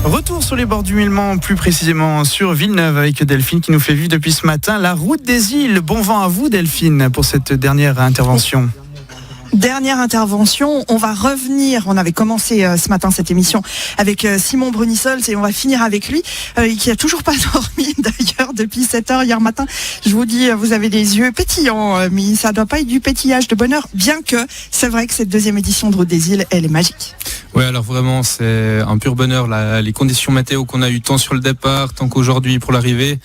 Retour sur les bords du Mille-Mans, plus précisément sur Villeneuve avec Delphine qui nous fait vivre depuis ce matin la route des îles. Bon vent à vous Delphine pour cette dernière intervention. Dernière intervention, on va revenir, on avait commencé ce matin cette émission avec Simon Brunissols et on va finir avec lui qui a toujours pas dormi d'ailleurs depuis 7h hier matin. Je vous dis, vous avez des yeux pétillants, mais ça doit pas être du pétillage de bonheur, bien que c'est vrai que cette deuxième édition de Route des Îles, elle est magique. Ouais, alors vraiment c'est un pur bonheur, les conditions météo qu'on a eu tant sur le départ, tant qu'aujourd'hui pour l'arrivée.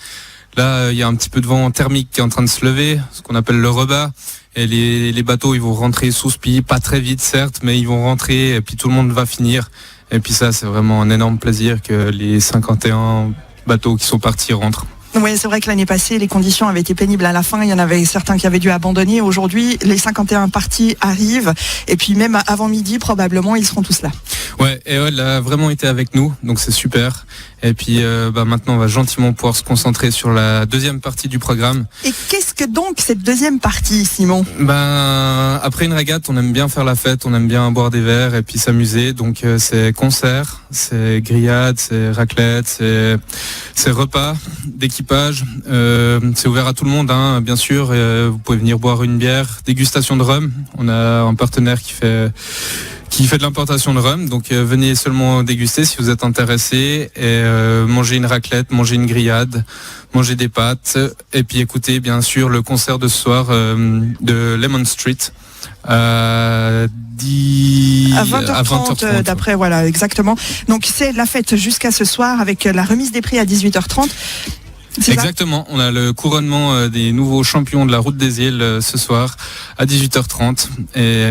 Là, il y a un petit peu de vent thermique qui est en train de se lever, ce qu'on appelle le rebat. Et les bateaux, ils vont rentrer sous spi, pas très vite certes, mais ils vont rentrer et puis tout le monde va finir. Et puis ça, c'est vraiment un énorme plaisir que les 51 bateaux qui sont partis rentrent. Oui, c'est vrai que l'année passée, les conditions avaient été pénibles à la fin. Il y en avait certains qui avaient dû abandonner. Aujourd'hui, les 51 partis arrivent. Et puis même avant midi, probablement, ils seront tous là. Ouais, et elle a vraiment été avec nous, donc c'est super. Et puis maintenant, on va gentiment pouvoir se concentrer sur la deuxième partie du programme. Et qu'est-ce que donc cette deuxième partie, Simon ? Après une régate, on aime bien faire la fête, on aime bien boire des verres et puis s'amuser. Donc c'est concert, c'est grillade, c'est raclette, c'est repas d'équipage. C'est ouvert à tout le monde, hein, bien sûr. Vous pouvez venir boire une bière, dégustation de rhum. On a un partenaire qui fait de l'importation de rhum, donc venez seulement déguster si vous êtes intéressé et manger une raclette, manger une grillade, manger des pâtes et puis écoutez bien sûr le concert de ce soir de Lemon Street à 20h30 d'après, voilà, exactement. Donc c'est la fête jusqu'à ce soir avec la remise des prix à 18h30. Exactement, on a le couronnement des nouveaux champions de la route des îles ce soir à 18h30 et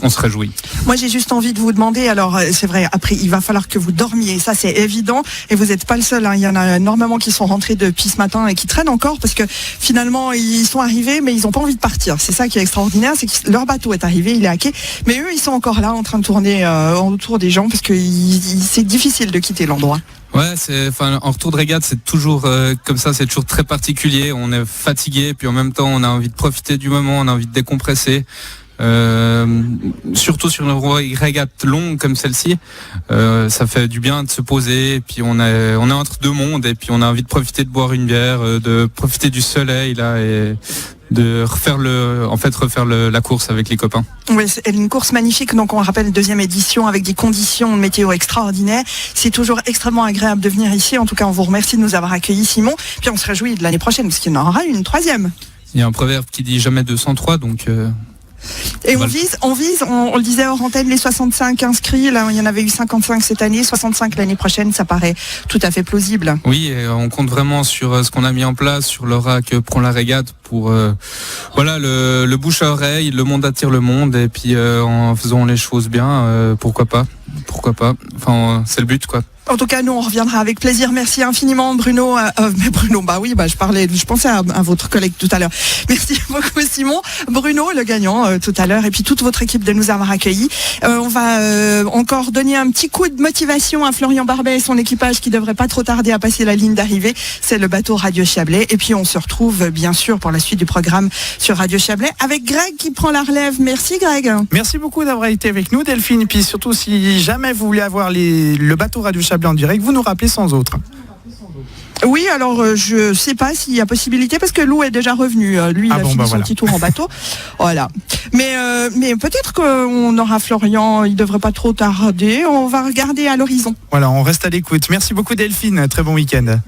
on se réjouit. Moi, j'ai juste envie de vous demander, alors c'est vrai, après, il va falloir que vous dormiez, ça c'est évident, et vous n'êtes pas le seul, hein. Il y en a énormément qui sont rentrés depuis ce matin et qui traînent encore, parce que finalement, ils sont arrivés, mais ils n'ont pas envie de partir. C'est ça qui est extraordinaire, c'est que leur bateau est arrivé, il est à quai, mais eux, ils sont encore là, en train de tourner autour des gens, parce que c'est difficile de quitter l'endroit. Ouais, en retour de régate, c'est toujours comme ça, c'est toujours très particulier. On est fatigué, puis en même temps, on a envie de profiter du moment, on a envie de décompresser. Surtout sur une régate longue comme celle-ci, ça fait du bien de se poser. Et puis on est entre deux mondes et puis on a envie de profiter de boire une bière, de profiter du soleil là et de refaire la course avec les copains. Oui, c'est une course magnifique. Donc on rappelle, deuxième édition avec des conditions de météo extraordinaires. C'est toujours extrêmement agréable de venir ici. En tout cas, on vous remercie de nous avoir accueillis, Simon. Puis on se réjouit de l'année prochaine parce qu'il y en aura une troisième. Il y a un proverbe qui dit jamais 203, donc. Et on le disait hors antenne, les 65 inscrits, là il y en avait eu 55 cette année, 65 l'année prochaine, ça paraît tout à fait plausible. Oui, et on compte vraiment sur ce qu'on a mis en place, sur l'aura que prend la régate pour le bouche à oreille, le monde attire le monde, et puis en faisant les choses bien, pourquoi pas, enfin c'est le but quoi. En tout cas, nous, on reviendra avec plaisir. Merci infiniment, Bruno. Je pensais à votre collègue tout à l'heure. Merci beaucoup, Simon. Bruno, le gagnant, tout à l'heure. Et puis, toute votre équipe de nous avoir accueillis. On va encore donner un petit coup de motivation à Florian Barbet et son équipage qui devrait pas trop tarder à passer la ligne d'arrivée. C'est le bateau Radio Chablais. Et puis, on se retrouve, bien sûr, pour la suite du programme sur Radio Chablais avec Greg qui prend la relève. Merci, Greg. Merci beaucoup d'avoir été avec nous, Delphine. Puis surtout, si jamais vous voulez avoir le bateau Radio Chablais en direct, vous nous rappelez sans autre. Oui, alors je sais pas s'il y a possibilité parce que Lou est déjà revenu. Lui, il a fini son petit tour en bateau. Voilà. Mais peut-être qu'on aura Florian, il devrait pas trop tarder. On va regarder à l'horizon. Voilà, on reste à l'écoute. Merci beaucoup Delphine. Très bon week-end.